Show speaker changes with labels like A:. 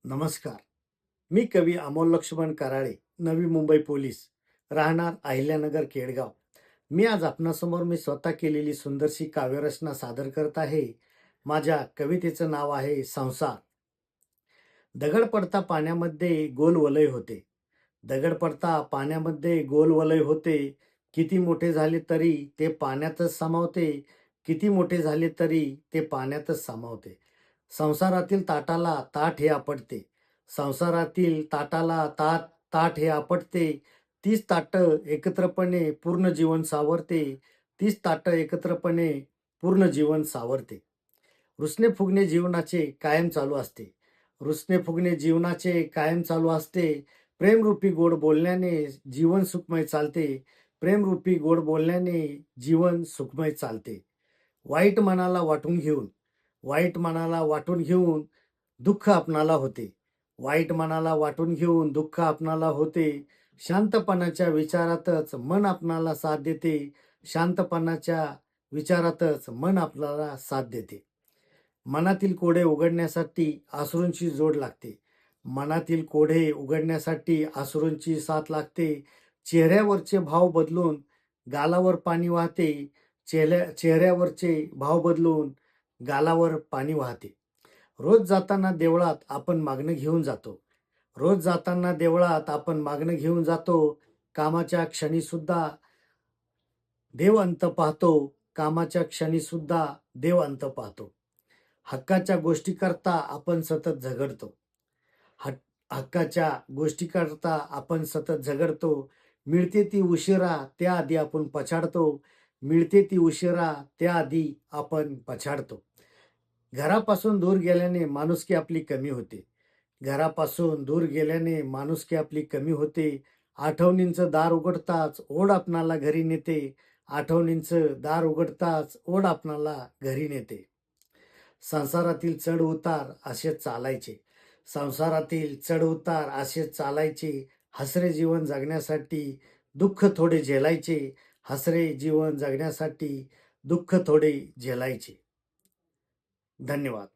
A: नमस्कार. मी कवी अमोल लक्ष्मण कराळे, नवी मुंबई पोलीस, राहणार अहिल्यानगर, केडगाव. मी आज आपणासमोर मी स्वतः केलेली सुंदरशी काव्यरचना सादर करत आहे. माझ्या कवितेचं नाव आहे संसार. दगड पडता पाण्यामध्ये गोल वलय होते. दगड पडता पाण्यामध्ये गोल वलय होते. किती मोठे झाले तरी ते पाण्यातच सामावते. किती मोठे झाले तरी ते पाण्यातच सामावते. संसारातील ताटाला ताट हे आपटते. संसारातील ताटाला ताट हे आपटते. तीच ताटं एकत्रपणे पूर्ण जीवन सावरते. तीच ताटं एकत्रपणे पूर्ण जीवन सावरते. रुसणे फुगणे जीवनाचे कायम चालू असते. रुसणे फुगणे जीवनाचे कायम चालू असते. प्रेमरूपी गोड बोलण्याने जीवन सुखमय चालते. प्रेमरूपी गोड बोलण्याने जीवन सुखमय चालते. वाईट मनाला वाटून घेऊन, वाईट मनाला वाटून घेऊन दुःख आपणाला होते. वाईट मनाला वाटून घेऊन दुःख आपणाला होते. शांतपणाच्या विचारातच मन आपणाला साथ देते. शांतपणाच्या विचारातच मन आपल्याला साथ देते. मनातील कोडे उघडण्यासाठी अश्रूंची जोड लागते. मनातील कोडे उघडण्यासाठी अश्रूंची साथ लागते. चेहऱ्यावरचे भाव बदलून गालावर पाणी वाहते. चेहऱ्यावरचे भाव बदलून गालावर पाणी वाहते. रोज जाताना देवळात आपण मागणं घेऊन जातो. रोज जाताना देवळात आपण मागणं घेऊन जातो. कामाच्या क्षणी सुद्धा देव अंत पाहतो. कामाच्या क्षणी सुद्धा देव अंत पाहतो. हक्काच्या गोष्टी करता आपण सतत झगडतो. हक्काच्या गोष्टी करता आपण सतत झगडतो. मिळते ती उशिरा त्याआधी आपण पछाडतो. मिळते ती उशिरा त्याआधी आपण पछाडतो. घरापासून दूर गेल्याने माणुसकी आपली कमी होते. घरापासून दूर गेल्याने माणुसकी आपली कमी होते. आठवणींचं दार उघडताच ओढ आपणाला घरी नेते. आठवणींचं दार उघडताच ओढ आपणाला घरी नेते. संसारातील चढ उतार असे चालायचे. संसारातील चढ उतार असे चालायचे. हसरे जीवन जगण्यासाठी दुःख थोडे झेलायचे. हसरे जीवन जगण्यासाठी दुःख थोडे झेलायचे. धन्यवाद.